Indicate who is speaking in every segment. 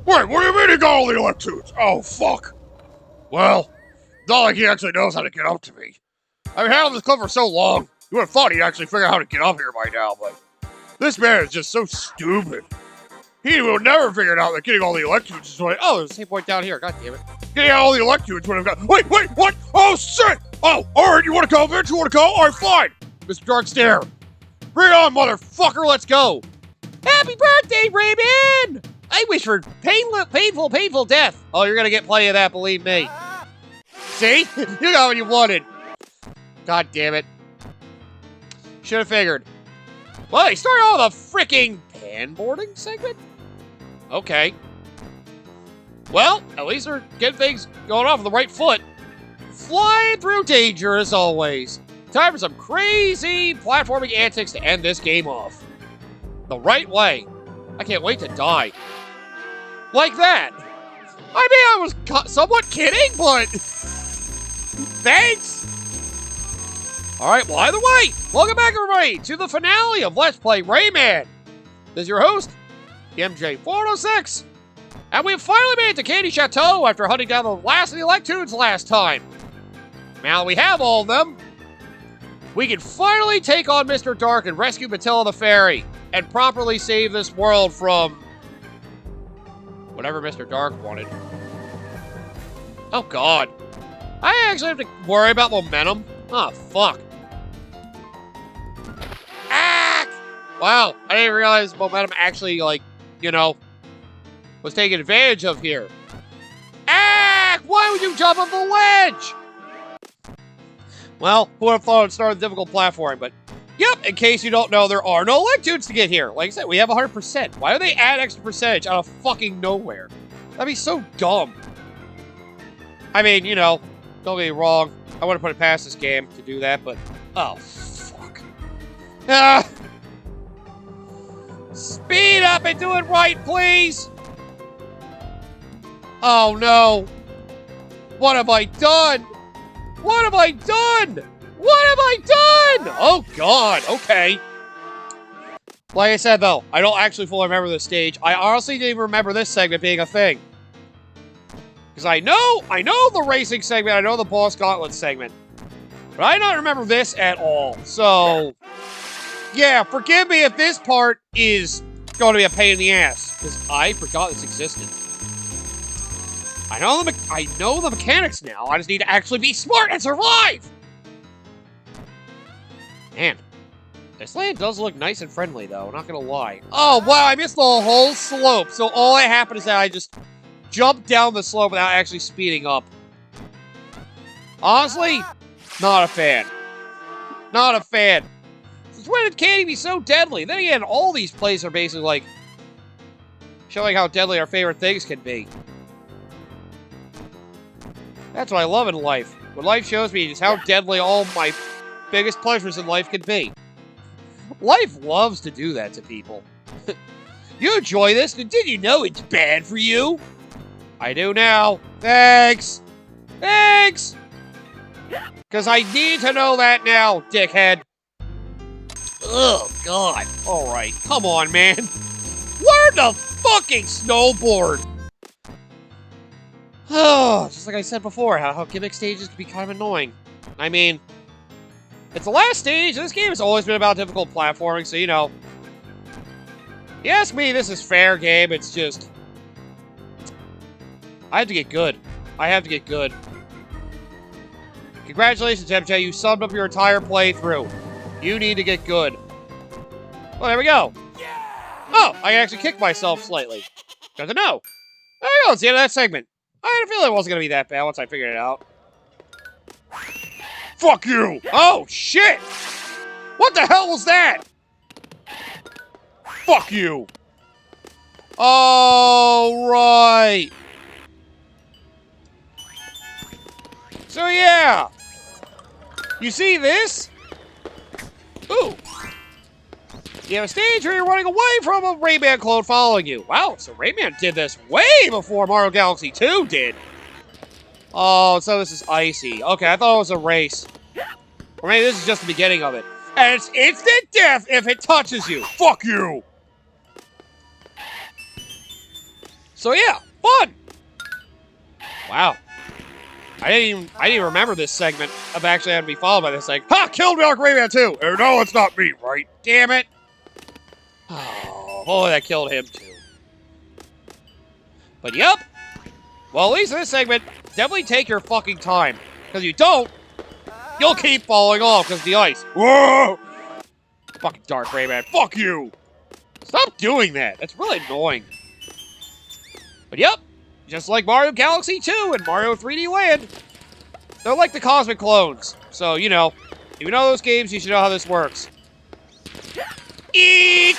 Speaker 1: Wait, what do you mean he got all the electrodes? Oh, fuck. Well, not like he actually knows how to get up to me. I've been handling this club for so long. You would have thought he'd actually figure out how to get up here by now, but this man is just so stupid. He would never figure it out that getting all the electrodes is what.
Speaker 2: Oh, there's the same point down here. God damn it.
Speaker 1: Getting all the electrodes would have got. Wait, what? Oh, shit! Oh, alright, you want to go, Vince? You want to go? Alright, fine. Mr. Dark Stare. Bring it on, motherfucker, let's go.
Speaker 2: Happy birthday, Rayman! I wish for painful death. Oh, you're gonna get plenty of that, believe me. See? You got what you wanted. God damn it. Should have figured. Well, he started all the freaking panboarding segment? Okay. Well, at least they're getting things going off on the right foot. Flying through danger as always. Time for some crazy platforming antics to end this game off. The right way. I can't wait to die. Like that. I mean, I was somewhat kidding, but... Thanks! Alright, well, either way, welcome back, everybody, to the finale of Let's Play Rayman. This is your host, MJ406. And we've finally made it to Candy Chateau after hunting down the last of the Electoons last time. Now that we have all of them, we can finally take on Mr. Dark and rescue Matilda the Fairy and properly save this world from whatever Mr. Dark wanted. Oh, God. I actually have to worry about momentum? Oh, fuck. Ah! Wow, I didn't realize momentum actually, like, you know, was taken advantage of here. Ah! Why would you jump off the ledge? Well, who would have thought it would start with difficult platforming, but yep, in case you don't know, there are no Electoons to get here. Like I said, we have 100%. Why do they add extra percentage out of fucking nowhere? That'd be so dumb. I mean, you know, don't get me wrong. I wouldn't put it past this game to do that, but oh, fuck. Ah! Speed up and do it right, please! Oh, no. What have I done? What have I done? What have I done? Oh, God. Okay. Like I said, though, I don't actually fully remember this stage. I honestly didn't even remember this segment being a thing. Because I know the racing segment, I know the boss gauntlet segment. But I don't remember this at all. So, yeah, forgive me if this part is going to be a pain in the ass. Because I forgot this existed. I know the mechanics now. I just need to actually be smart and survive! Man, this land does look nice and friendly, though. Not gonna lie. Oh, wow, I missed the whole slope. So all that happened is that I just jumped down the slope without actually speeding up. Honestly, not a fan. Not a fan. Since when did candy be so deadly? Then again, all these plays are basically like showing how deadly our favorite things can be. That's what I love in life. What life shows me is how deadly all my biggest pleasures in life can be. Life loves to do that to people. You enjoy this, and did you know it's bad for you? I do now. Thanks. Thanks. Because I need to know that now, dickhead. Oh, God. Alright, come on, man. Learn to fucking snowboard. Oh, just like I said before, how gimmick stages can be kind of annoying. I mean, it's the last stage. This game has always been about difficult platforming, so, you know. You ask me, this is fair game. It's just... I have to get good. I have to get good. Congratulations, MJ. You summed up your entire playthrough. You need to get good. Well, there we go. Oh, I can actually kick myself slightly. Good to know. There you go. It's the end of that segment. I had a feeling it wasn't going to be that bad once I figured it out. Fuck you! Oh, shit! What the hell was that? Fuck you! Oh, right. So, yeah. You see this? Ooh. You have a stage where you're running away from a Rayman clone following you. Wow, so Rayman did this way before Mario Galaxy 2 did. Oh, so this is icy. Okay, I thought it was a race. Or maybe this is just the beginning of it. And it's instant death if it touches you. Fuck you! So yeah, fun. Wow. I didn't even remember this segment of actually having to be followed by this. Like, ha! Killed Dark Rayman too.
Speaker 1: Hey, no, it's not me, right?
Speaker 2: Damn it. Oh, that killed him too. But yep. Well, at least in this segment, definitely take your fucking time. Because you don't, you'll keep falling off because of the ice.
Speaker 1: Whoa!
Speaker 2: Fucking Dark Rayman.
Speaker 1: Fuck you!
Speaker 2: Stop doing that. That's really annoying. But yep, just like Mario Galaxy 2 and Mario 3D Land, they're like the Cosmic clones. So, you know, if you know those games, you should know how this works. Eek!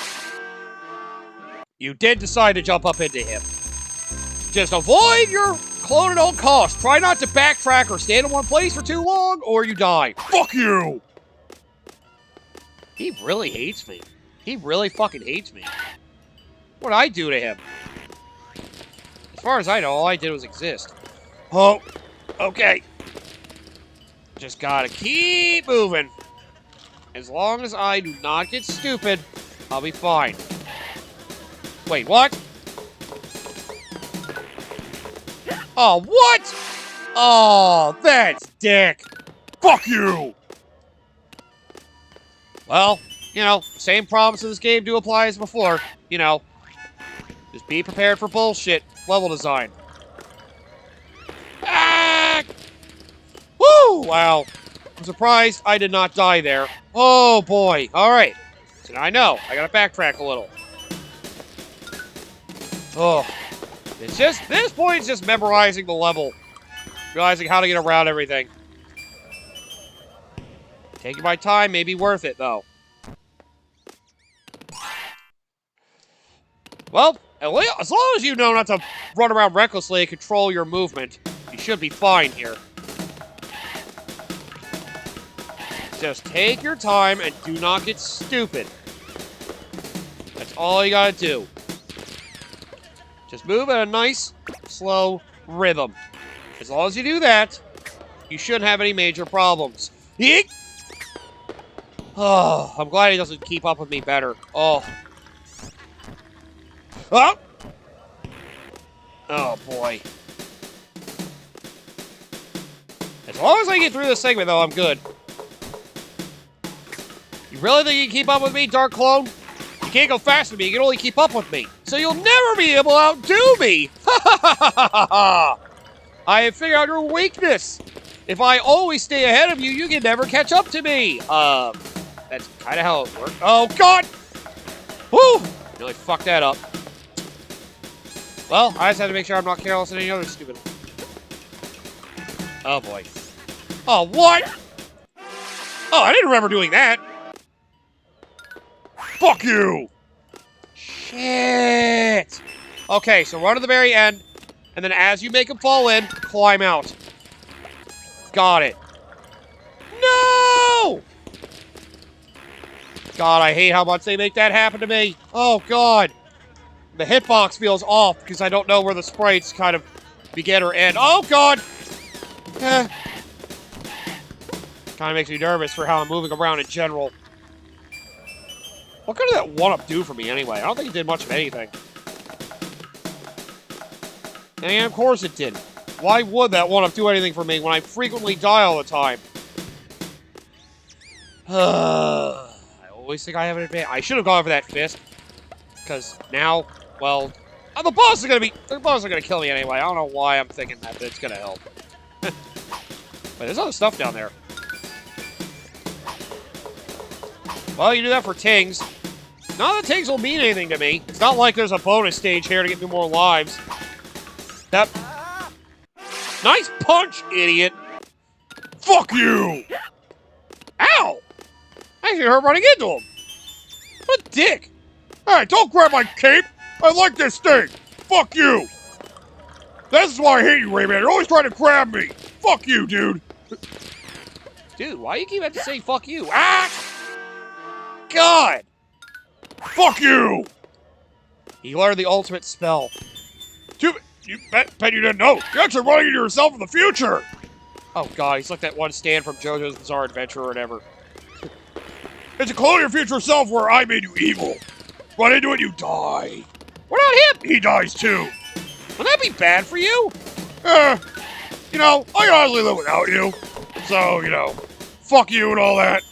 Speaker 2: You did decide to jump up into him. Just avoid your clone at all costs. Try not to backtrack or stand in one place for too long, or you die.
Speaker 1: Fuck you!
Speaker 2: He really hates me. He really fucking hates me. What'd I do to him? As far as I know, all I did was exist.
Speaker 1: Oh, okay.
Speaker 2: Just gotta keep moving. As long as I do not get stupid, I'll be fine. Wait, what? Oh, what? Oh, that's dick.
Speaker 1: Fuck you!
Speaker 2: Well, you know, same problems in this game do apply as before. You know, just be prepared for bullshit level design. Ah! Woo! Wow. I'm surprised I did not die there. Oh, boy. All right. So now I know. I gotta backtrack a little. Oh. It's just, this point is just memorizing the level. Realizing how to get around everything. Taking my time may be worth it, though. Well, as long as you know not to run around recklessly and control your movement, you should be fine here. Just take your time and do not get stupid. That's all you gotta do. Just move at a nice, slow rhythm. As long as you do that, you shouldn't have any major problems. Yeek! Oh, I'm glad he doesn't keep up with me better. Oh. Oh! Oh, boy. As long as I get through this segment, though, I'm good. You really think you can keep up with me, Dark Clone? You can't go faster than me, you can only keep up with me. So you'll never be able to outdo me! Ha ha ha ha ha ha! I have figured out your weakness! If I always stay ahead of you, you can never catch up to me! That's kind of how it works. Oh, God! Woo! Really fucked that up. Well, I just have to make sure I'm not careless in any other stupid... Oh, boy. Oh, what? Oh, I didn't remember doing that.
Speaker 1: Fuck you!
Speaker 2: Shit! Okay, so run to the very end, and then as you make him fall in, climb out. Got it. No! God, I hate how much they make that happen to me. Oh, God. The hitbox feels off because I don't know where the sprites kind of begin or end. Oh, God! Kind of makes me nervous for how I'm moving around in general. What could that one-up do for me anyway? I don't think it did much of anything. And of course it didn't. Why would that one-up do anything for me when I frequently die all the time? I always think I have an advantage. I should have gone for that fist. Because now, well, the boss is gonna kill me anyway. I don't know why I'm thinking that, but it's gonna help. But there's other stuff down there. Well, you do that for Tings. None of the Tings will mean anything to me. It's not like there's a bonus stage here to get me more lives. That... Nice punch, idiot!
Speaker 1: Fuck you!
Speaker 2: Ow! I actually hurt running into him. What a dick!
Speaker 1: Hey, don't grab my cape! I like this thing! Fuck you! This is why I hate you, Rayman. You're always trying to grab me! Fuck you, dude!
Speaker 2: Dude, why do you keep having to say fuck you? Ah! God!
Speaker 1: Fuck you!
Speaker 2: He learned the ultimate spell.
Speaker 1: You bet you didn't know. You're actually running into yourself in the future!
Speaker 2: Oh, God, he's like that one stand from JoJo's Bizarre Adventure or whatever.
Speaker 1: It's a clone of your future self where I made you evil. Run into it, you die.
Speaker 2: What about him?
Speaker 1: He dies too.
Speaker 2: Would that be bad for you?
Speaker 1: You know, I can honestly live without you. So, you know, fuck you and all that.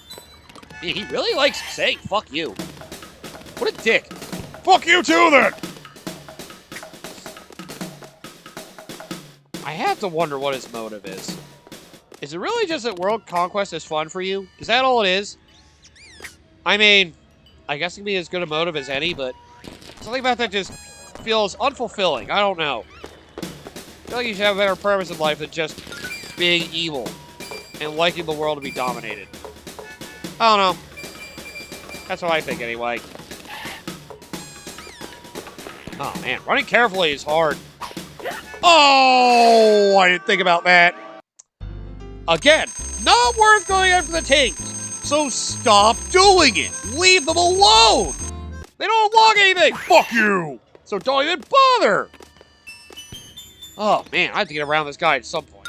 Speaker 2: He really likes saying fuck you. What a dick.
Speaker 1: Fuck you too, then.
Speaker 2: I have to wonder what his motive is. Is it really just that world conquest is fun for you? Is that all it is? I mean, I guess it can be as good a motive as any, but something about that just feels unfulfilling. I don't know. I feel like you should have a better purpose in life than just being evil and liking the world to be dominated. I don't know. That's what I think anyway. Oh man, running carefully is hard. Oh, I didn't think about that. Again, not worth going after the tanks. So stop doing it. Leave them alone. They don't unlock anything.
Speaker 1: Fuck you.
Speaker 2: So don't even bother. Oh man, I have to get around this guy at some point.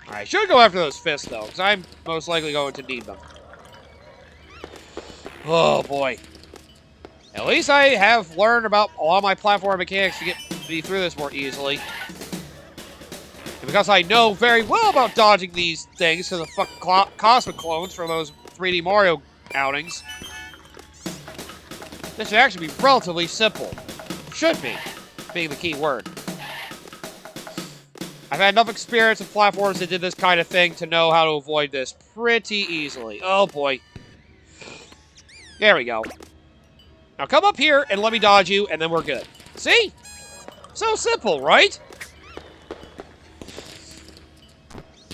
Speaker 2: Alright, I should go after those fists though, because I'm most likely going to need them. Oh boy. At least I have learned about a lot of my platform mechanics to get me through this more easily. And because I know very well about dodging these things because of fucking cosmic clones from those 3D Mario outings, this should actually be relatively simple. Should be, being the key word. I've had enough experience with platforms that did this kind of thing to know how to avoid this pretty easily. Oh boy. There we go. Now come up here and let me dodge you, and then we're good. See? So simple, right?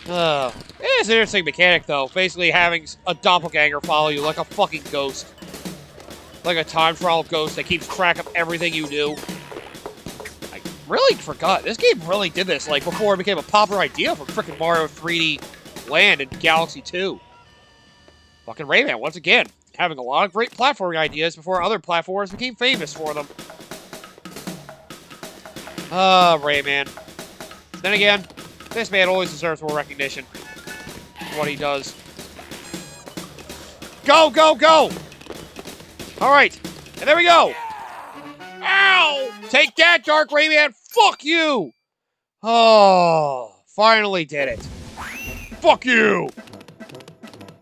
Speaker 2: It is an interesting mechanic, though. Basically having a doppelganger follow you like a fucking ghost. Like a time travel ghost that keeps track of everything you do. I really forgot. This game really did this, like, before it became a popular idea for frickin' Mario 3D Land and Galaxy 2. Fucking Rayman, once again, having a lot of great platforming ideas before other platformers became famous for them. Rayman. Then again, this man always deserves more recognition for what he does. Go, go, go! Alright, and there we go! Ow! Take that, Dark Rayman! Fuck you! Oh, finally did it.
Speaker 1: Fuck you!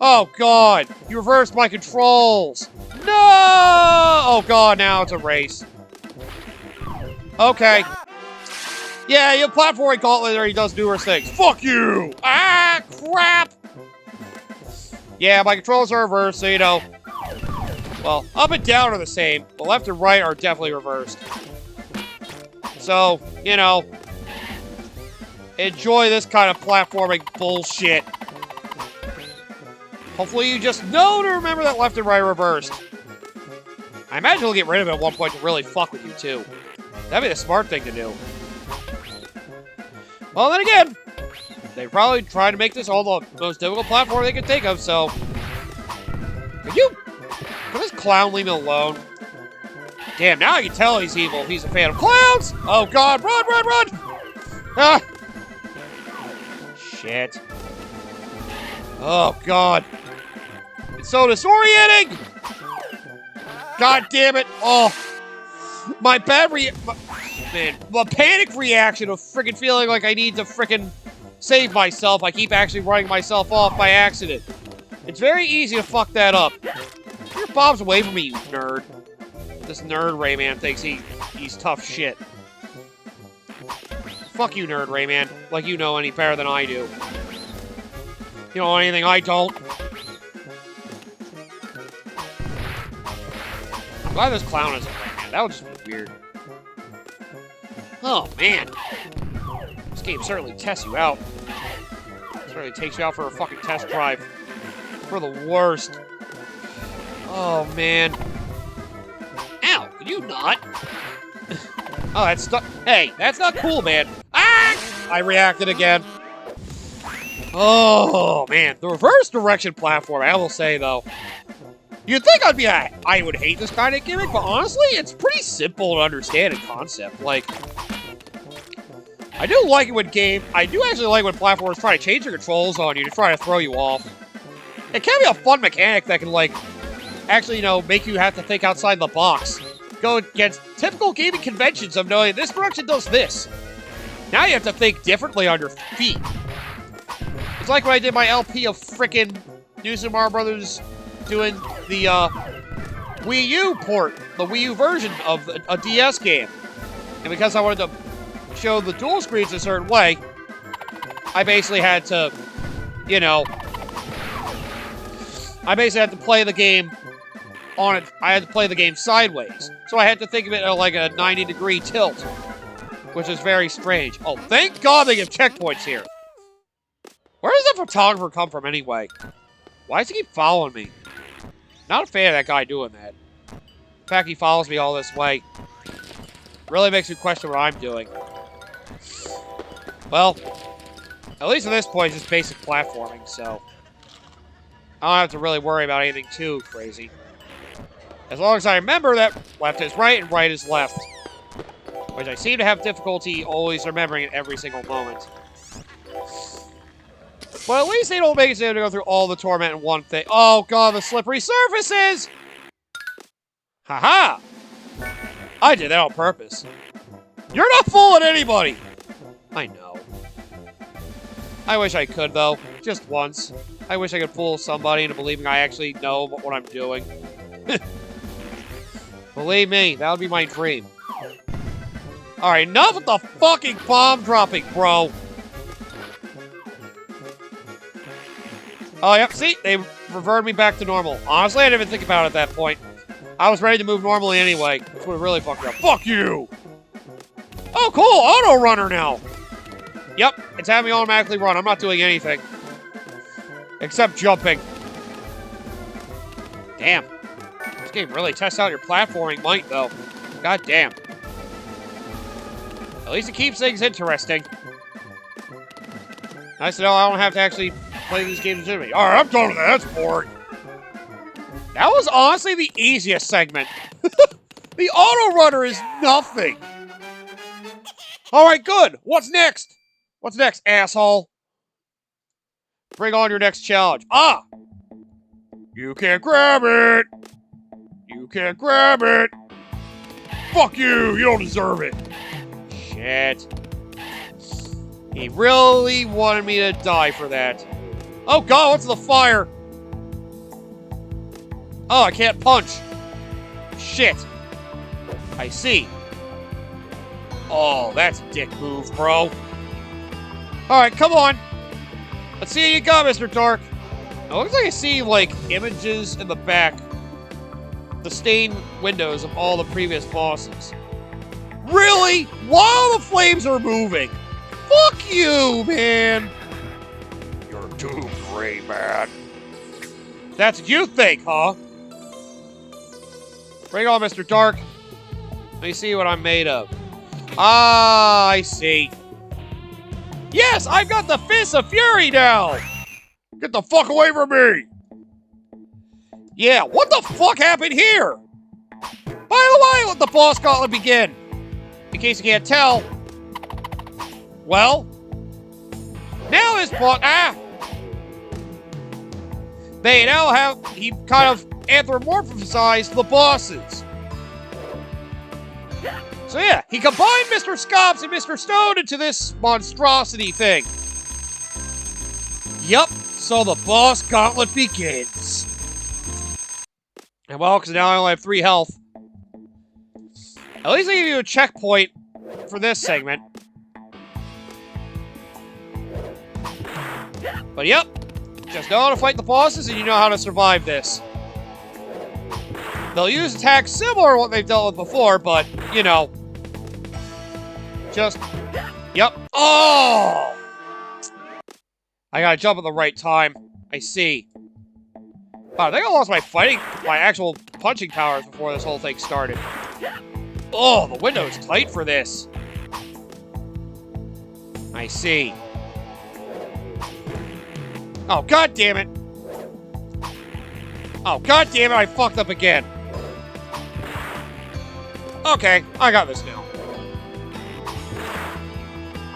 Speaker 2: Oh god, you reversed my controls! No! Oh god, now it's a race. Okay. Yeah, your platforming gauntlet there, he does numerous things.
Speaker 1: Fuck you!
Speaker 2: Ah, crap! Yeah, my controls are reversed, so you know. Well, up and down are the same, but left and right are definitely reversed. So, you know, enjoy this kind of platforming bullshit. Hopefully you just know to remember that left and right are reversed. I imagine we'll get rid of it at one point to really fuck with you, too. That'd be the smart thing to do. Well, then again, they probably tried to make this all the most difficult platform they could think of, so... Can this clown leave me alone? Damn, now I can tell he's evil. He's a fan of clowns! Oh god, run, run, run! Ah! Shit. Oh god. It's so disorienting! God damn it! Oh! My panic reaction of freaking feeling like I need to freaking save myself. I keep actually running myself off by accident. It's very easy to fuck that up. Your bombs away from me, you nerd. This nerd Rayman thinks he's tough shit. Fuck you, nerd Rayman. Like you know any better than I do. You know anything I don't. I'm glad this clown isn't Rayman. That would just be weird. Oh, man. This game certainly tests you out. Certainly takes you out for a fucking test drive. For the worst. Oh, man. Ow, can you not? Oh, that's not... Hey, that's not cool, man. Ah! I reacted again. Oh, man. The reverse direction platform, I will say, though. You'd think I would hate this kind of gimmick, but honestly, it's pretty simple to understand in concept. Like, I do like it when I do actually like when platformers try to change their controls on you to try to throw you off. It can be a fun mechanic that can, like, actually, you know, make you have to think outside the box. go against typical gaming conventions of knowing this direction does this. Now you have to think differently on your feet. It's like when I did my LP of frickin' New Super Mario Brothers doing the Wii U port, the Wii U version of a DS game. And because I wanted to show the dual screens a certain way, I basically had to, you know, play the game on it. I had to play the game sideways. So I had to think of it at like a 90-degree tilt, which is very strange. Oh, thank God they give checkpoints here. Where does the photographer come from anyway? Why does he keep following me? Not a fan of that guy doing that. In fact, he follows me all this way. Really makes me question what I'm doing. Well, at least at this point, it's just basic platforming, so I don't have to really worry about anything too crazy. As long as I remember that left is right and right is left. Which I seem to have difficulty always remembering at every single moment. But at least they don't make it so to go through all the torment in one thing. Oh god, the slippery surfaces! Haha! I did that on purpose. You're not fooling anybody! I know. I wish I could, though. Just once. I wish I could fool somebody into believing I actually know what I'm doing. Believe me, that would be my dream. Alright, enough with the fucking bomb dropping, bro! Oh, yep, see? They reverted me back to normal. Honestly, I didn't even think about it at that point. I was ready to move normally anyway, which would have really fucked me up. Fuck you! Oh, cool! Auto runner now! Yep, it's having me automatically run. I'm not doing anything. Except jumping. Damn. This game really tests out your platforming might, though. God damn. At least it keeps things interesting. Nice to know I don't have to actually play these games legitimately. Alright, I'm done with that. That's boring. That was honestly the easiest segment. The auto runner is nothing. Alright, good. What's next? What's next, asshole? Bring on your next challenge. Ah! You can't grab it! You can't grab it! Fuck you! You don't deserve it! Shit. He really wanted me to die for that. Oh god, what's the fire? Oh, I can't punch. Shit. I see. Oh, that's a dick move, bro. Alright, come on. Let's see how you got, Mr. Dark. It looks like I see, like, images in the back. The stained windows of all the previous bosses. Really? While the flames are moving? Fuck you, man! You're doomed, Rayman. That's what you think, huh? Bring on, Mr. Dark. Let me see what I'm made of. Ah, I see. Yes, I've got the Fist of Fury now! Get the fuck away from me! Yeah, what the fuck happened here? By the way, let the boss gauntlet begin. In case you can't tell. Well, now this boss... They now have... He kind of anthropomorphized the bosses. So yeah, he combined Mr. Scops and Mr. Stone into this monstrosity thing. Yup, so the boss gauntlet begins. And well, because now I only have 3 health. At least they give you a checkpoint for this segment. But yep, just know how to fight the bosses and you know how to survive this. They'll use attacks similar to what they've dealt with before, but, you know. Just, yep. Oh! I gotta jump at the right time. I see. Wow, I think I lost my actual punching powers before this whole thing started. Oh, the window's tight for this. I see. Oh, god damn it. Oh, god damn it, I fucked up again. Okay, I got this now.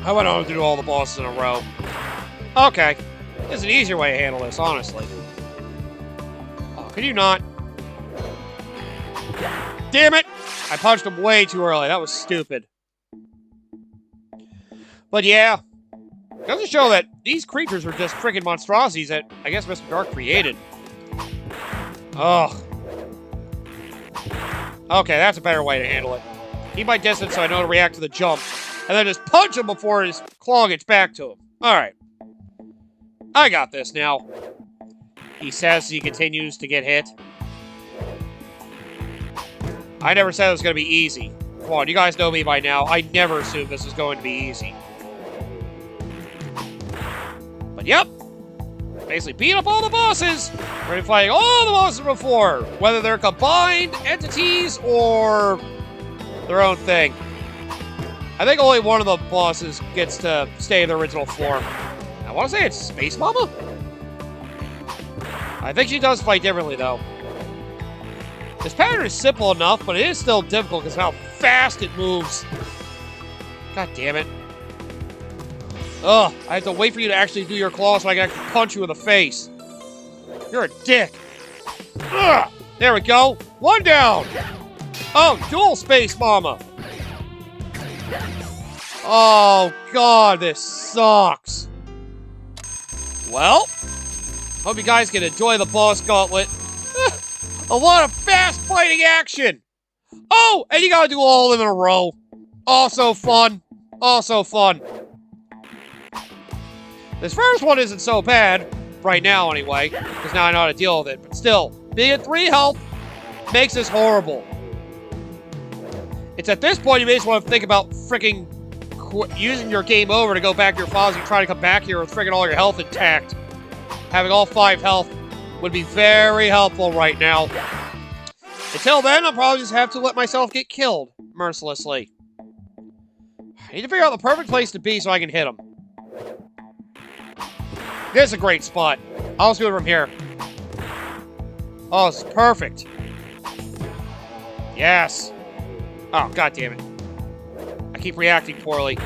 Speaker 2: I went on to do all the bosses in a row. Okay. There's an easier way to handle this, honestly. Oh, can you not? Damn it! I punched him way too early. That was stupid. But yeah. It goes to show that these creatures are just freaking monstrosities that I guess Mr. Dark created. Ugh. Okay, that's a better way to handle it. Keep my distance so I know to react to the jump. And then just punch him before his claw gets back to him. Alright. I got this now. He says he continues to get hit. I never said it was going to be easy. Come on, you guys know me by now. I never assumed this was going to be easy. But yep. Basically beat up all the bosses. We're been fighting all the bosses before. Whether they're combined entities or their own thing. I think only one of the bosses gets to stay in their original form. I want to say it's Space Mama? I think she does fight differently, though. This pattern is simple enough, but it is still difficult because of how fast it moves. God damn it. Ugh, I have to wait for you to actually do your claw so I can actually punch you in the face. You're a dick. Ugh, there we go. One down. Oh, dual Space Mama. Oh, God, this sucks. Well, hope you guys can enjoy the boss gauntlet. A lot of fast fighting action. Oh, and you gotta do all of them in a row. Also fun. Also fun. This first one isn't so bad, right now anyway, because now I know how to deal with it. But still, being at 3 health makes this horrible. It's at this point you may just want to think about freaking using your game over to go back to your files and try to come back here with freaking all your health intact. Having all 5 health would be very helpful right now. Until then, I'll probably just have to let myself get killed mercilessly. I need to figure out the perfect place to be so I can hit him. This is a great spot. I'll just do it from here. Oh, this is perfect. Yes. Oh, god damn it. I keep reacting poorly.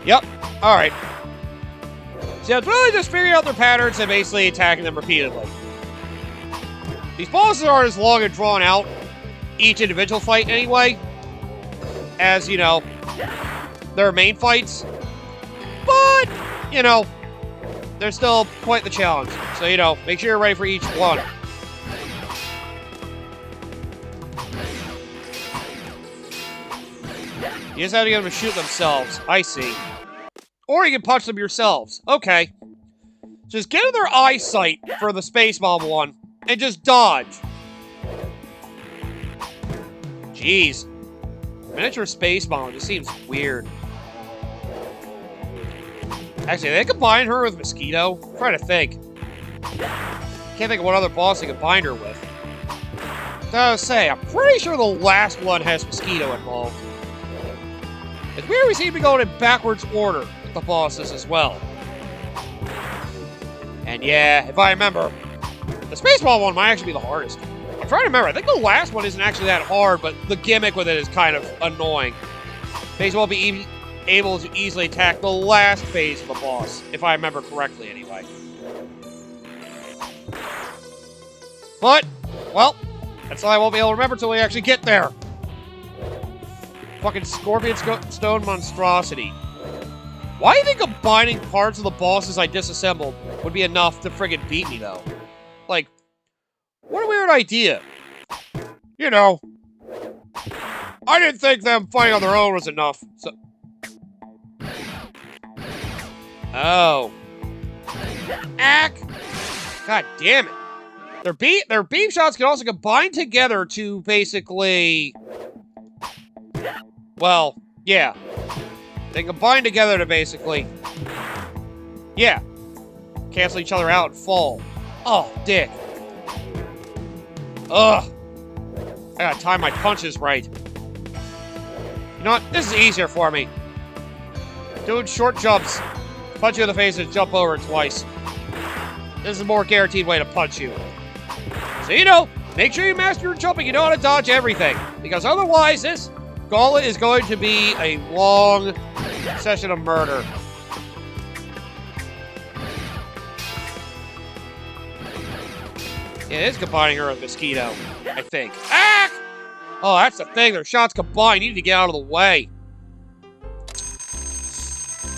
Speaker 2: Yep. Alright. So it's really just figuring out their patterns and basically attacking them repeatedly. These bosses aren't as long and drawn out, each individual fight anyway, as, you know, their main fights. But, you know, they're still quite the challenge. So, you know, make sure you're ready for each one. You just have to get them to shoot themselves. I see. Or you can punch them yourselves. Okay. Just get in their eyesight for the Space Mom one, and just dodge. Jeez. Miniature Space Mom just seems weird. Actually, they combine her with Mosquito? I'm trying to think. Can't think of what other boss they combine her with. I was say, I'm pretty sure the last one has Mosquito involved. It's weird we seem to be going in backwards order with the bosses as well. And yeah, if I remember, the Space Ball one might actually be the hardest. I'm trying to remember. I think the last one isn't actually that hard, but the gimmick with it is kind of annoying. Space will be able to easily attack the last phase of the boss, if I remember correctly anyway. But, well, that's all I won't be able to remember until we actually get there. Fucking Scorpion Stone Monstrosity. Why do you think combining parts of the bosses I disassembled would be enough to friggin' beat me, though? Like, what a weird idea. You know, I didn't think them fighting on their own was enough, so... Oh. Ack! God damn it. Their beam shots can also combine together to basically... Well, yeah. They combine together to basically... Yeah. Cancel each other out and fall. Oh, dick. Ugh. I gotta time my punches right. You know what? This is easier for me. Doing short jumps. Punch you in the face and jump over twice. This is a more guaranteed way to punch you. So, you know, make sure you master your jumping. You know how to dodge everything. Because otherwise, this gauntlet is going to be a long session of murder. Yeah, it is combining her with Mosquito, I think. Ah! Oh, that's the thing. Their shots combined. You need to get out of the way.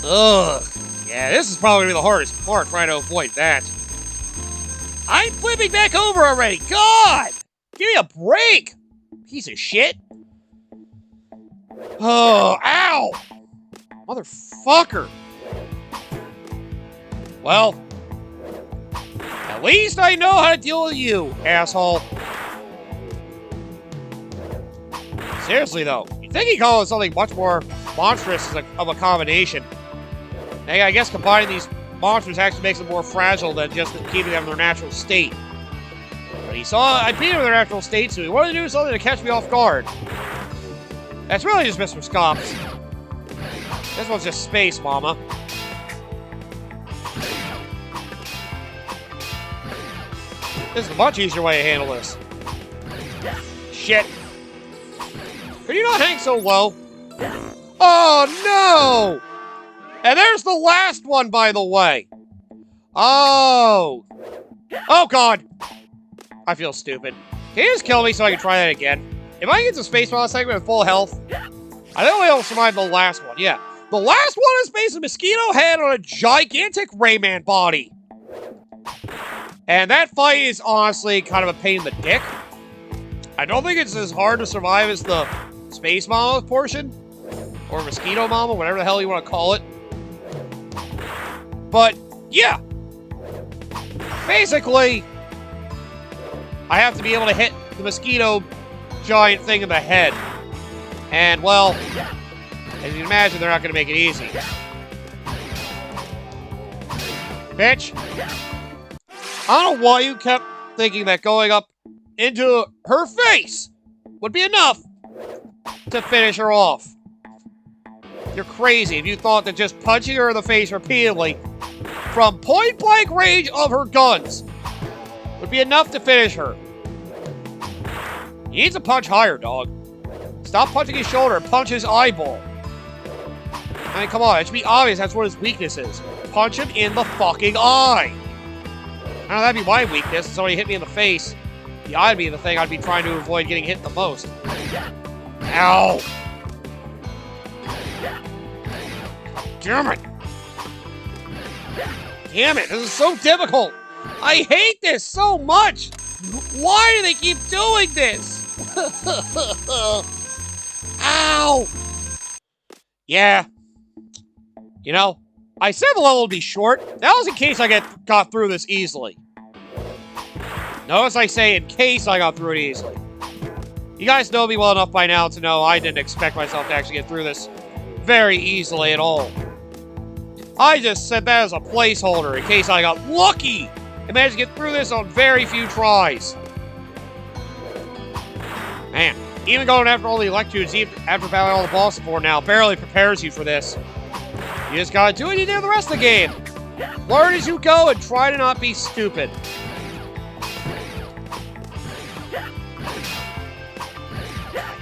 Speaker 2: Ugh. Yeah, this is probably the hardest part, trying to avoid that. I'm flipping back over already. God! Give me a break! Piece of shit. Oh, ow! Motherfucker. Well, at least I know how to deal with you, asshole. Seriously, though, you'd think he'd call it something much more monstrous of a combination. Hey, I guess combining these monsters actually makes them more fragile than just keeping them in their natural state. But he saw I beat them in their natural state, so he wanted to do something to catch me off guard. That's really just Mr. Scops. This one's just space, mama. This is a much easier way to handle this. Shit. Could you not hang so low? Oh, no! And there's the last one, by the way. Oh. Oh, God. I feel stupid. Can you just kill me so I can try that again? If I get to Space Model segment with full health, I think I'll survive the last one. Yeah. The last one is based on a mosquito head on a gigantic Rayman body. And that fight is honestly kind of a pain in the dick. I don't think it's as hard to survive as the Space Mama portion. Or Mosquito Mama, whatever the hell you want to call it. But, yeah. Basically, I have to be able to hit the mosquito giant thing in the head. And, well, as you can imagine, they're not going to make it easy. Bitch. I don't know why you kept thinking that going up into her face would be enough to finish her off. You're crazy if you thought that just punching her in the face repeatedly from point-blank range of her guns would be enough to finish her. He needs to punch higher, dog. Stop punching his shoulder and punch his eyeball. I mean, come on, it should be obvious that's what his weakness is. Punch him in the fucking eye. I know that'd be my weakness. If somebody hit me in the face, the eye would be the thing I'd be trying to avoid getting hit the most. Ow! Damn it! Damn it, this is so difficult! I hate this so much! Why do they keep doing this? Ow! Yeah. You know, I said the level would be short. That was in case I got through this easily. Notice I say in case I got through it easily. You guys know me well enough by now to know I didn't expect myself to actually get through this very easily at all. I just said that as a placeholder in case I got lucky and managed to get through this on very few tries. Man, even going after all the electrodes after battling all the bosses before now barely prepares you for this. You just gotta do what you did the rest of the game. Learn as you go and try to not be stupid.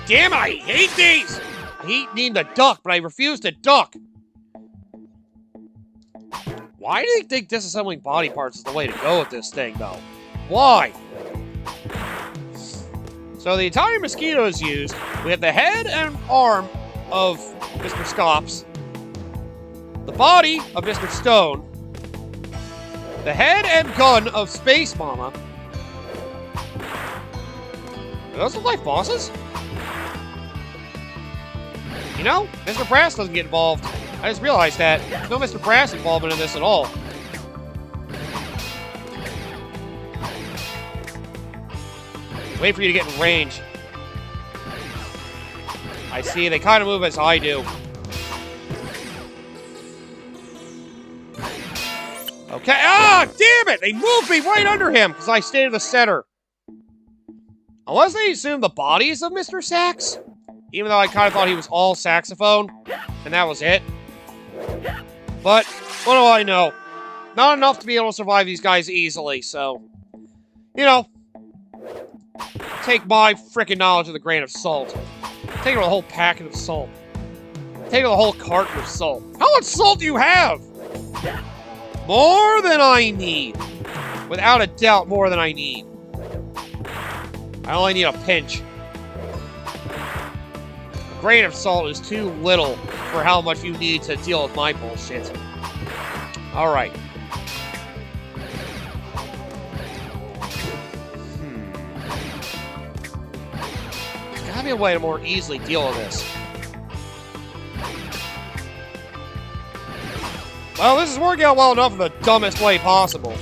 Speaker 2: Damn it, I hate these! I hate needing to duck, but I refuse to duck. Why do they think disassembling body parts is the way to go with this thing, though? Why? So the entire mosquito is used. We have the head and arm of Mr. Scops, the body of Mr. Stone, the head and gun of Space Mama. Are those look like bosses? You know, Mr. Brass doesn't get involved. I just realized that. There's no Mr. Brass involvement in this at all. Wait for you to get in range. I see, they kind of move as I do. Okay, ah, damn it! They moved me right under him because I stayed in the center. Unless they assume the bodies of Mr. Sax? Even though I kind of thought he was all saxophone, and that was it. But, what do I know? Not enough to be able to survive these guys easily, so... You know, take my frickin' knowledge with a grain of salt. Take a whole packet of salt. Take a whole carton of salt. How much salt do you have? More than I need. Without a doubt, more than I need. I only need a pinch. grain of salt is too little for how much you need to deal with my bullshit. Alright. There's gotta be a way to more easily deal with this. Well, this is working out well enough in the dumbest way possible.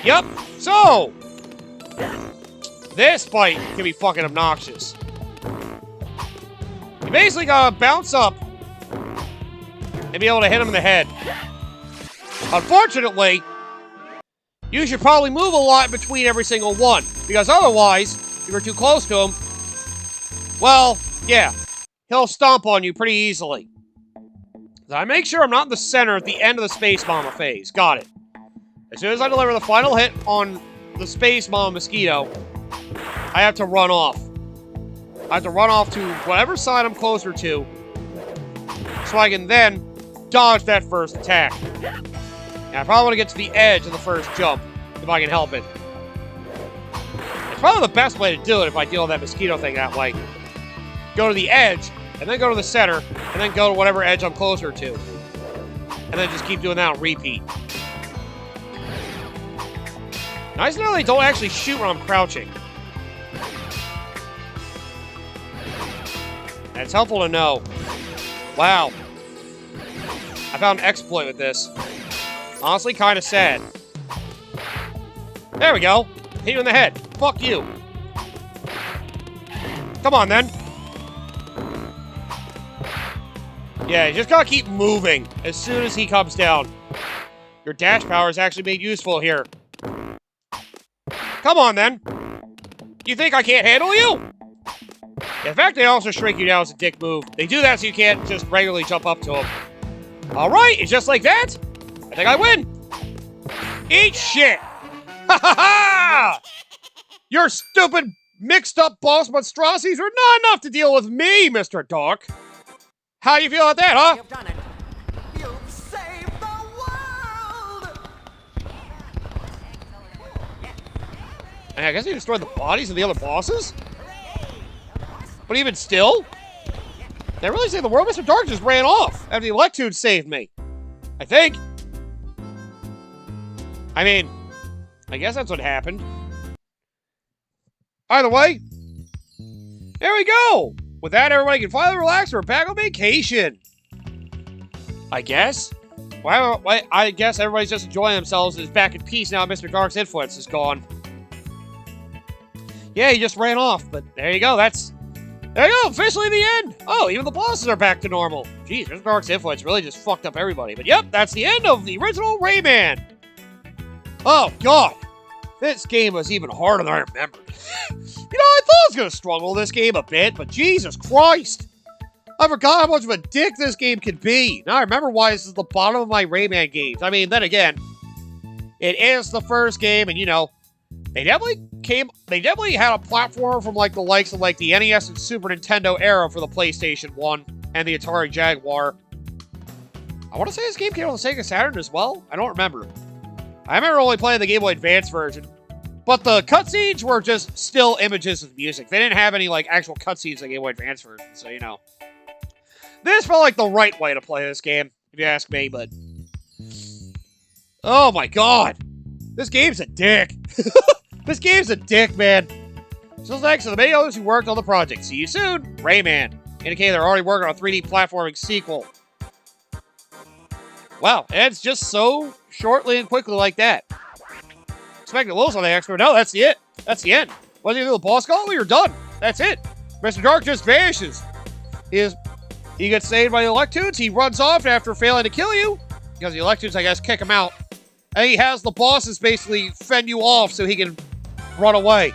Speaker 2: Yep, so... this fight can be fucking obnoxious. You basically gotta bounce up and be able to hit him in the head. Unfortunately, you should probably move a lot between every single one, because otherwise, if you're too close to him, well, yeah, he'll stomp on you pretty easily. So I make sure I'm not in the center at the end of the Space Mama phase. Got it. As soon as I deliver the final hit on the Space Mama mosquito, I have to run off. I have to run off to whatever side I'm closer to, so I can then dodge that first attack. And I probably want to get to the edge of the first jump, if I can help it. It's probably the best way to do it if I deal with that mosquito thing that way. Go to the edge, and then go to the center, and then go to whatever edge I'm closer to. And then just keep doing that on repeat. Nice to know they don't actually shoot when I'm crouching. That's helpful to know. Wow. I found an exploit with this. Honestly, kind of sad. There we go. Hit you in the head. Fuck you. Come on, then. Yeah, you just gotta keep moving as soon as he comes down. Your dash power is actually made useful here. Come on, then. You think I can't handle you? In fact, they also shrink you down as a dick move. They do that so you can't just regularly jump up to them. Alright, it's just like that. I think I win. Eat shit. Ha ha ha! Your stupid, mixed-up boss monstrosities are not enough to deal with me, Mr. Dark. How do you feel about that, huh?
Speaker 3: You've done it. You've saved the world.
Speaker 2: And I guess he destroyed the bodies of the other bosses? But even still, they really saved the world. Mr. Dark just ran off after the Electude saved me. I think. I mean, I guess that's what happened. Either way, there we go. With that, everybody can finally relax. We're back on vacation. I guess. Well, I guess everybody's just enjoying themselves and is back in peace now Mr. Dark's influence is gone. Yeah, he just ran off, but there you go. There you go, officially the end. Oh, even the bosses are back to normal. Jeez, Mr. Dark's influence really just fucked up everybody. But yep, that's the end of the original Rayman. Oh, God. This game was even harder than I remembered. You know, I thought I was going to struggle this game a bit, but Jesus Christ. I forgot how much of a dick this game could be. Now I remember why this is the bottom of my Rayman games. I mean, then again, it is the first game, and you know, they definitely had a platform from like the likes of like the NES and Super Nintendo era for the PlayStation 1 and the Atari Jaguar. I want to say this game came on the Sega Saturn as well. I don't remember. I remember only playing the Game Boy Advance version. But the cutscenes were just still images with music. They didn't have any like actual cutscenes in the Game Boy Advance version, so you know. This felt like the right way to play this game, if you ask me, but... oh my god! This game's a dick! This game's a dick, man! So thanks to the many others who worked on the project. See you soon, Rayman. Indicating they're already working on a 3D platforming sequel. Wow, and it's just so shortly and quickly like that. Expecting a little something extra. No, that's it. That's the end. Once you do the boss call, you're done. That's it. Mr. Dark just vanishes. He gets saved by the Electudes. He runs off after failing to kill you. Because the Electudes, I guess, kick him out. And he has the bosses basically fend you off so he can run away.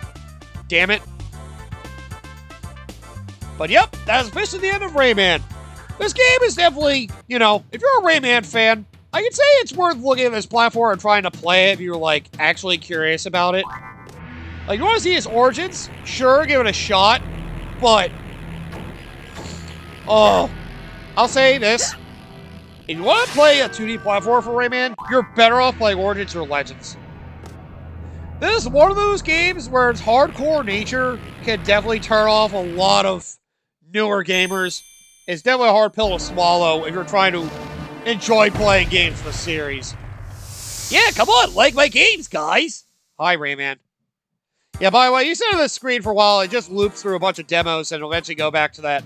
Speaker 2: Damn it. But yep, that's officially the end of Rayman. This game is definitely, you know, if you're a Rayman fan, I can say it's worth looking at this platform and trying to play it if you're, like, actually curious about it. Like, you want to see his origins? Sure, give it a shot. But, oh, I'll say this. If you want to play a 2D platform for Rayman, you're better off playing Origins or Legends. This is one of those games where its hardcore nature can definitely turn off a lot of newer gamers, it's definitely a hard pill to swallow if you're trying to enjoy playing games for the series. Yeah, come on, like my games, guys. Hi, Rayman. Yeah, by the way, you sit on the screen for a while, it just loops through a bunch of demos and it'll eventually go back to that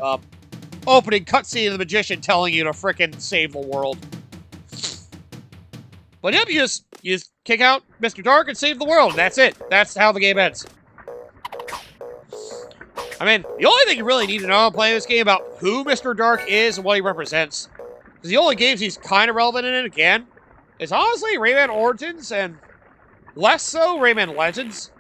Speaker 2: opening cutscene of the magician telling you to frickin' save the world. But yep, you just kick out Mr. Dark and save the world, and that's it. That's how the game ends. I mean, the only thing you really need to know when playing this game about who Mr. Dark is and what he represents, because the only games he's kind of relevant in, again, is honestly Rayman Origins and less so Rayman Legends.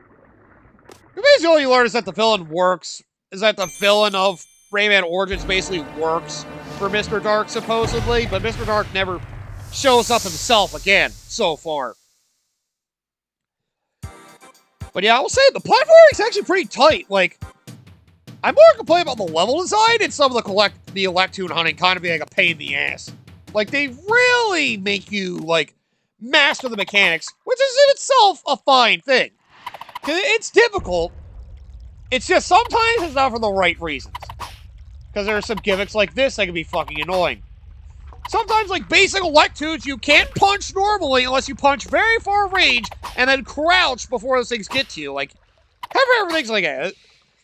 Speaker 2: Basically, all you learn is that the villain works, is that the villain of Rayman Origins basically works for Mr. Dark, supposedly, but Mr. Dark never shows up himself again, so far. But yeah, I will say, the platforming is actually pretty tight. Like, I'm more complaining about the level design and some of the Electoon hunting kind of being like a pain in the ass. Like, they really make you, like, master the mechanics, which is in itself a fine thing. It's difficult. It's just sometimes it's not for the right reasons. Because there are some gimmicks like this that can be fucking annoying. Sometimes, like basic Electoons, you can't punch normally unless you punch very far range and then crouch before those things get to you. Like, everything's like that.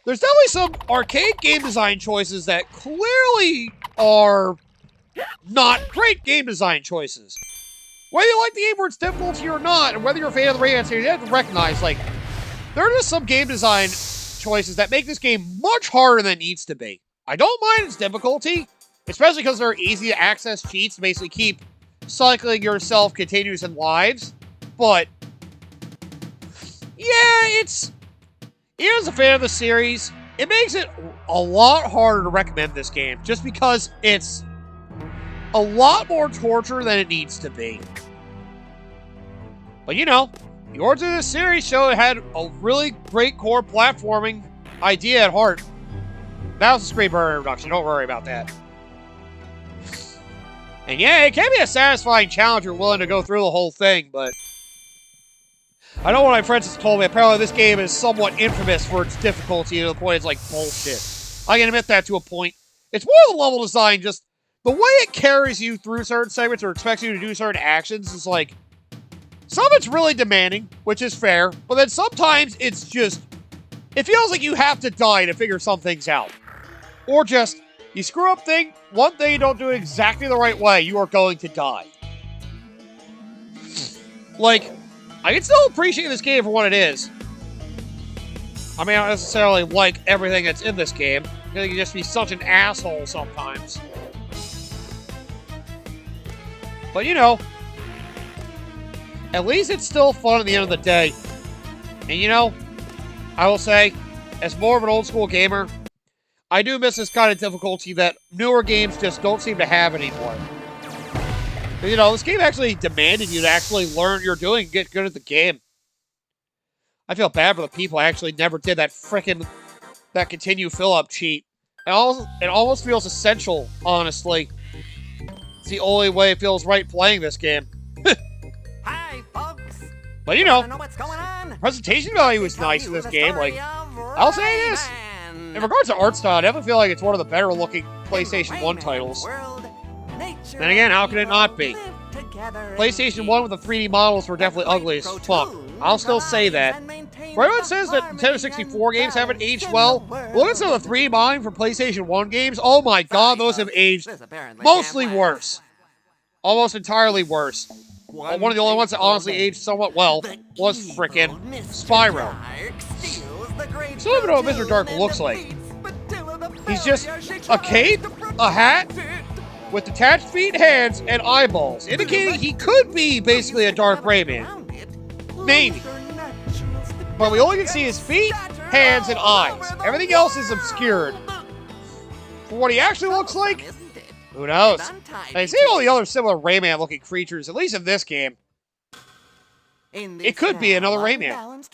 Speaker 2: There's definitely some arcade game design choices that clearly are not great game design choices. Whether you like the game or its difficulty or not, and whether you're a fan of the Rayman series, you have to recognize, like, there are just some game design choices that make this game much harder than it needs to be. I don't mind its difficulty, especially because there are easy to access cheats to basically keep cycling yourself continuous in lives, but yeah, even as a fan of the series, it makes it a lot harder to recommend this game, just because it's a lot more torture than it needs to be. But you know, the origin of this series show it had a really great core platforming idea at heart. That was a screen burner introduction, don't worry about that. And yeah, it can be a satisfying challenge if you're willing to go through the whole thing, but I know one of my friends has told me apparently this game is somewhat infamous for its difficulty to the point it's like bullshit. I can admit that to a point. It's more the level design, just the way it carries you through certain segments or expects you to do certain actions is like, some of it's really demanding, which is fair, but then sometimes it's just, it feels like you have to die to figure some things out. Or just, you screw up one thing you don't do it exactly the right way, you are going to die. Like, I can still appreciate this game for what it is. I mean, I don't necessarily like everything that's in this game, because you can just be such an asshole sometimes. But you know, at least it's still fun at the end of the day. And you know, I will say, as more of an old school gamer, I do miss this kind of difficulty that newer games just don't seem to have anymore. But, you know, this game actually demanded you to actually learn what you're doing and get good at the game. I feel bad for the people who actually never did that that continue fill-up cheat. It almost feels essential, honestly. It's the only way it feels right playing this game.
Speaker 3: Hi, folks.
Speaker 2: But you know,
Speaker 3: What's going on?
Speaker 2: presentation value is nice in this game. Like, I'll say this. In regards to art style, I definitely feel like it's one of the better looking PlayStation 1 titles. Then again, how can it not be? PlayStation 1 with the 3D models were definitely ugly as fuck. I'll still say that. Everyone says that Nintendo 64 games haven't aged well. Look at some of the 3D modeling for PlayStation 1 games. Oh my god, those have aged mostly worse. Almost entirely worse. One of the only ones that honestly aged somewhat well was frickin' Spyro. Still don't even know what Mr. Dark looks like. He's just a cape, a hat, with detached feet, hands, and eyeballs, indicating he could be basically a Dark Rayman. Maybe. But we only can see his feet, hands, and eyes. Everything else is obscured. For what he actually looks like, who knows? I've seen all the other similar Rayman-looking creatures, at least in this game. It could be another Rayman.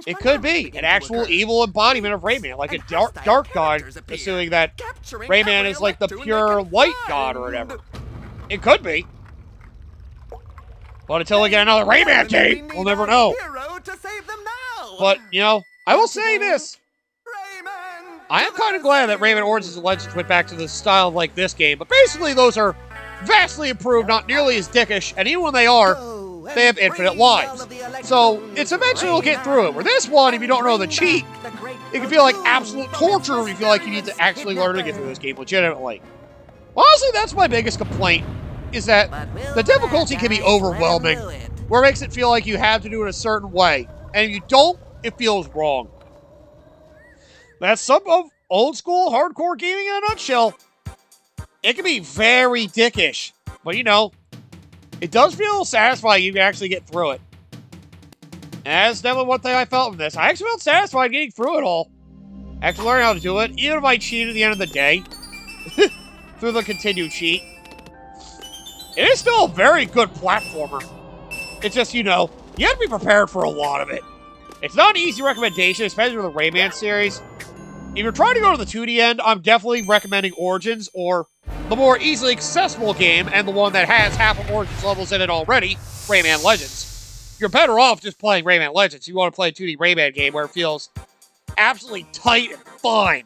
Speaker 2: It could be an actual evil embodiment of Rayman, like a dark god, assuming that Rayman is like the pure light god or whatever. It could be. But until we get another Rayman game, we'll never know. But, you know, I will say this.
Speaker 3: Rayman!
Speaker 2: I am kind of glad that Rayman Origins and Legends went back to the style of like this game, but basically those are vastly improved, not nearly as dickish, and even when they are, they have infinite lives. So it's eventually you'll get through it. Where this one, if you don't know the cheat, it can feel like absolute torture if you feel like you need to actually learn to get through this game legitimately. Honestly, that's my biggest complaint, is that the difficulty can be overwhelming, where it makes it feel like you have to do it a certain way, and if you don't, it feels wrong. That's some of old school hardcore gaming in a nutshell. It can be very dickish, but you know, it does feel satisfying you can actually get through it. And that's definitely one thing I felt from this. I actually felt satisfied getting through it all. Actually learning how to do it, even if I cheated at the end of the day, through the continue cheat. It is still a very good platformer. It's just, you know, you have to be prepared for a lot of it. It's not an easy recommendation, especially with the Rayman series. If you're trying to go to the 2D end, I'm definitely recommending Origins, or the more easily accessible game, and the one that has half of Origins levels in it already, Rayman Legends. You're better off just playing Rayman Legends if you want to play a 2D Rayman game where it feels absolutely tight and fine.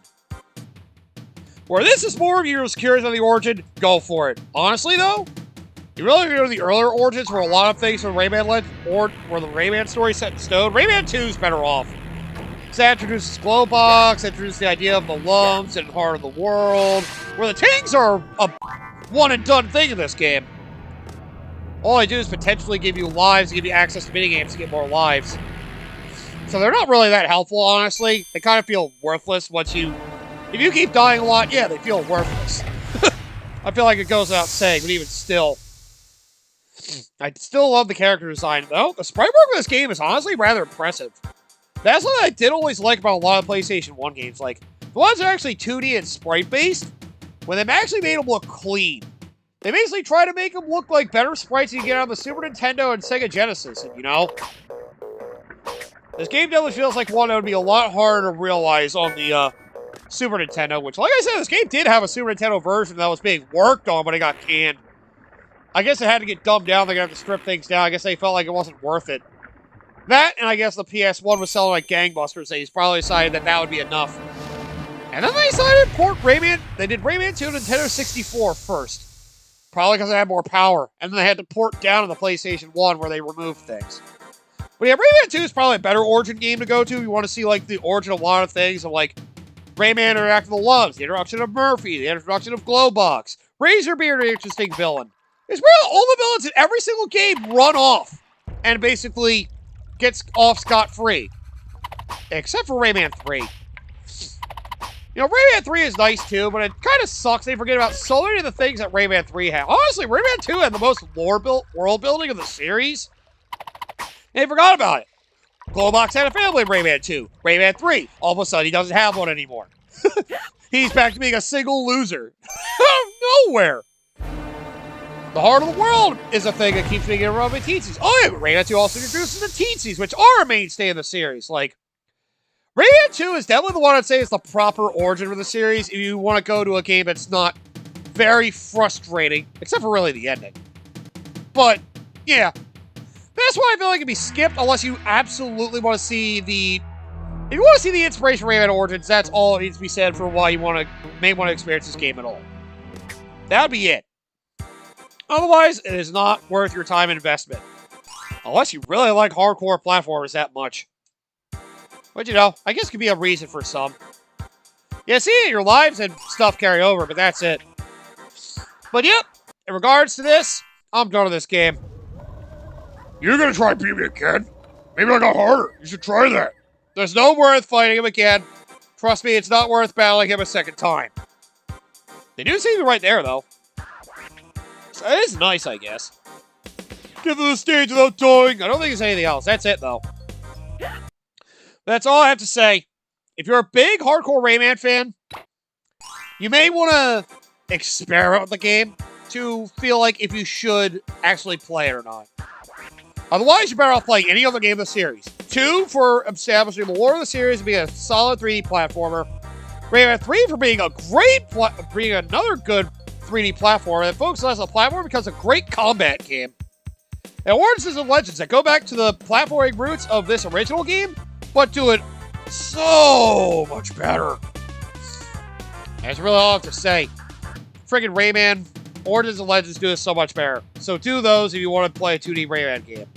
Speaker 2: Where this is more of you're curious on the Origin, go for it. Honestly, though, you really go to the earlier Origins where a lot of things from Rayman Legends, or where the Rayman story is set in stone, Rayman 2 is better off. That introduces Glow Box, introduces the idea of the lumps and heart of the world, where the tanks are a one-and-done thing in this game. All I do is potentially give you lives, give you access to minigames to get more lives. So they're not really that helpful, honestly. They kind of feel worthless once you... If you keep dying a lot, yeah, they feel worthless. I feel like it goes without saying, but even still. I still love the character design, though. The sprite work of this game is honestly rather impressive. That's what I did always like about a lot of PlayStation 1 games. Like, the ones that are actually 2D and sprite-based, when they've actually made them look clean. They basically try to make them look like better sprites you get on the Super Nintendo and Sega Genesis, and you know? This game definitely feels like one that would be a lot harder to realize on the Super Nintendo, which, like I said, this game did have a Super Nintendo version that was being worked on, but it got canned. I guess it had to get dumbed down. They're going to have to strip things down. I guess they felt like it wasn't worth it. That, and I guess the PS1 was selling like gangbusters. They probably decided that that would be enough. And then they decided to port Rayman. They did Rayman 2 to Nintendo 64 first. Probably because it had more power. And then they had to port down to the PlayStation 1 where they removed things. But yeah, Rayman 2 is probably a better Origin game to go to. You want to see like the origin of a lot of things. Of like Rayman interacting with the Loves, the introduction of Murphy, the introduction of Glowbox, Razorbeard, an interesting villain. It's really all the villains in every single game run off. And basically... gets off scot-free. Except for Rayman 3. You know, Rayman 3 is nice too, but it kind of sucks they forget about so many of the things that Rayman 3 had. Honestly, Rayman 2 had the most world building of the series. They forgot about it. Glowbox had a family in Rayman 2. Rayman 3, all of a sudden he doesn't have one anymore. He's back to being a single loser. Out of nowhere. The heart of the world is a thing that keeps being interrupted by Teetsies. Oh yeah, Rayman 2 also introduces the Teetsies, which are a mainstay in the series. Like, Rayman 2 is definitely the one I'd say is the proper origin for the series if you want to go to a game that's not very frustrating, except for really the ending. But, yeah. That's why I feel like it can be skipped unless you absolutely want to see the... If you want to see the inspiration for Rayman Origins, that's all that needs to be said for why you may want to experience this game at all. That would be it. Otherwise, it is not worth your time and investment. Unless you really like hardcore platformers that much. But you know, I guess it could be a reason for some. Yeah, see, your lives and stuff carry over, but that's it. But yep, in regards to this, I'm done with this game.
Speaker 1: You're gonna try beating me again? Maybe I got harder. You should try that.
Speaker 2: There's no worth fighting him again. Trust me, it's not worth battling him a second time. They do seem to be right there, though. So it is nice, I guess. Get to the stage without dying. I don't think there's anything else. That's it, though. That's all I have to say. If you're a big hardcore Rayman fan, you may want to experiment with the game to feel like if you should actually play it or not. Otherwise, you're better off playing any other game of the series. 2 for establishing the lore of the series and being a solid 3D platformer. Rayman 3 for being a being another good 3D platformer that focuses less on platform becomes a great combat game. And Origins and Legends that go back to the platforming roots of this original game, but do it so much better. That's really all I have to say. Friggin' Rayman, Origins and Legends do this so much better. So do those if you want to play a 2D Rayman game.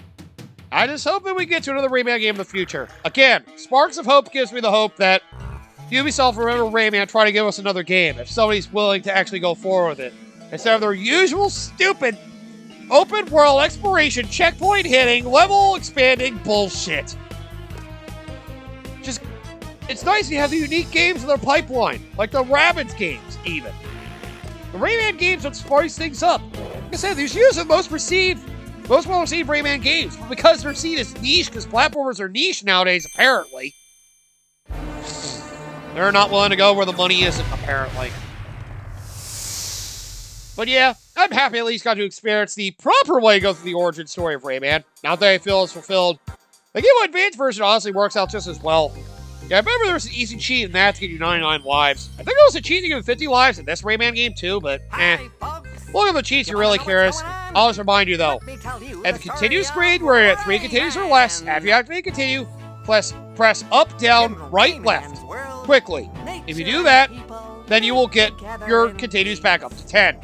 Speaker 2: I just hope that we get to another Rayman game in the future. Again, Sparks of Hope gives me the hope that Ubisoft remember Rayman try to give us another game if somebody's willing to actually go forward with it. Instead of their usual stupid open world exploration, checkpoint hitting, level expanding bullshit. Just, it's nice to have the unique games in their pipeline, like the Rabbids games, even. The Rayman games would spice things up. Like I said, these usually the most well-received Rayman games, but because they're seen as niche, because platformers are niche nowadays, apparently, they're not willing to go where the money isn't, apparently. But yeah, I'm happy at least got to experience the proper way to go through the origin story of Rayman. Not that I feel it's fulfilled. The Game Boy Advance version honestly works out just as well. Yeah, I remember there was an easy cheat in that to get you 99 lives. I think there was a cheat to give you 50 lives in this Rayman game too, but Look at the cheats, you're really curious. I'll just remind you though, at the continue screen, where you're at 3 continues or less, after you activate continue, press up, down, right, left, quickly. If you do that, then you will get your continues back up to 10.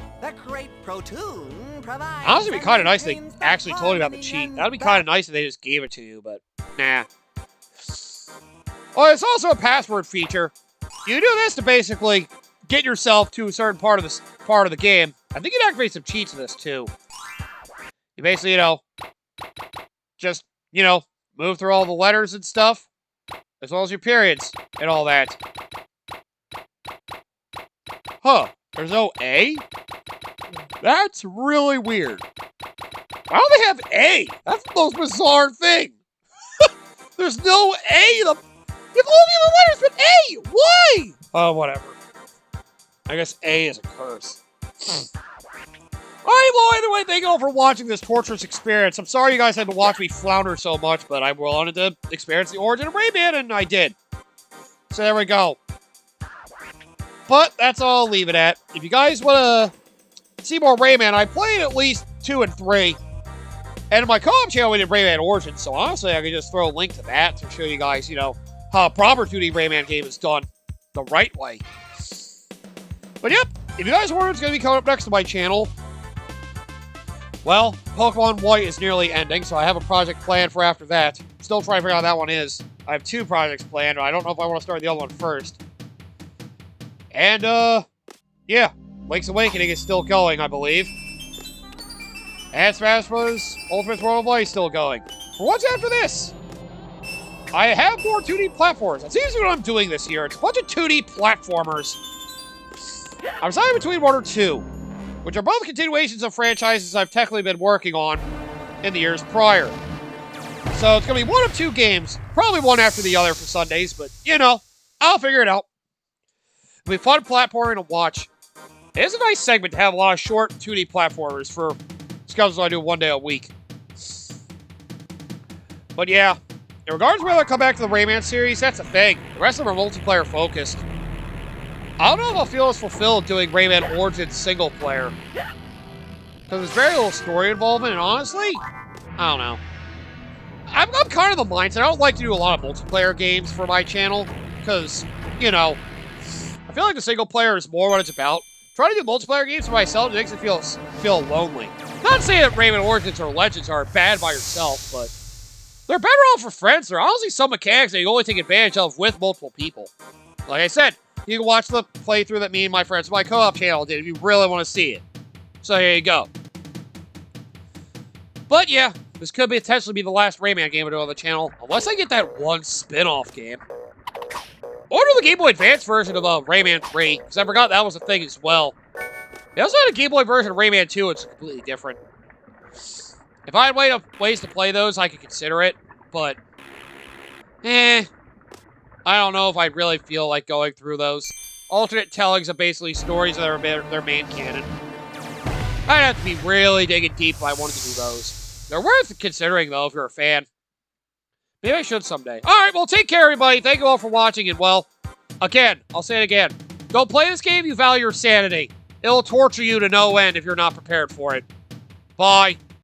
Speaker 2: Honestly, it'd be kind of nice if they actually told you about the cheat. That would be kind of nice if they just gave it to you, but nah. Oh, it's also a password feature. You do this to basically get yourself to a certain part of the game. I think you'd activate some cheats in this too. You basically, just, move through all the letters and stuff, as well as your periods and all that. Huh, there's no A? That's really weird. Why don't they have A? That's the most bizarre thing. There's no A. You have all the other letters but A. Why? Oh, whatever. I guess A is a curse. Alright, well, either way, thank you all for watching this torturous experience. I'm sorry you guys had to watch me flounder so much, but I wanted to experience the origin of Rayman, and I did. So there we go. But that's all I'll leave it at. If you guys want to see more Rayman, I played at least 2 and 3. And in my co-op channel, we did Rayman Origins, so honestly, I could just throw a link to that to show you guys, how a proper 2D Rayman game is done the right way. But yep, if you guys wonder what's going to be coming up next to my channel, well, Pokemon White is nearly ending, so I have a project planned for after that. Still trying to figure out how that one is. I have 2 projects planned, and I don't know if I want to start the other one first. And, yeah, Link's Awakening is still going, I believe. And Smash Bros. Ultimate World of Light is still going. For what's after this? I have more 2D platforms. That's usually what I'm doing this year. It's a bunch of 2D platformers. I'm deciding between 1 or 2, which are both continuations of franchises I've technically been working on in the years prior. So it's going to be 1 of 2 games. Probably one after the other for Sundays, but, I'll figure it out. It'll be fun platforming to watch. It is a nice segment to have a lot of short 2D platformers for schedules I do 1 day a week. But yeah, in regards to whether I come back to the Rayman series, that's the thing. The rest of them are multiplayer focused. I don't know if I'll feel as fulfilled doing Rayman Origins single player. Because there's very little story involvement, and honestly, I don't know. I'm kind of the mindset. I don't like to do a lot of multiplayer games for my channel. Because, I feel like the single player is more what it's about. Trying to do multiplayer games for myself makes me feel lonely. Not saying that Rayman Origins or Legends are bad by yourself, but they're better off for friends. There are honestly some mechanics that you only take advantage of with multiple people. Like I said, you can watch the playthrough that me and my friends on my co-op channel did if you really want to see it. So there you go. But yeah, this could potentially be the last Rayman game I do on the channel, unless I get that one spin-off game. Order the Game Boy Advance version of Rayman 3, because I forgot that was a thing as well. They also had a Game Boy version of Rayman 2, it's completely different. If I had ways to play those, I could consider it, but I don't know if I really feel like going through those. Alternate tellings of basically stories that are their main canon. I'd have to be really digging deep if I wanted to do those. They're worth considering, though, if you're a fan. Maybe I should someday. Alright, well, take care, everybody. Thank you all for watching, and, well, again, I'll say it again. Don't play this game, you value your sanity. It'll torture you to no end if you're not prepared for it. Bye.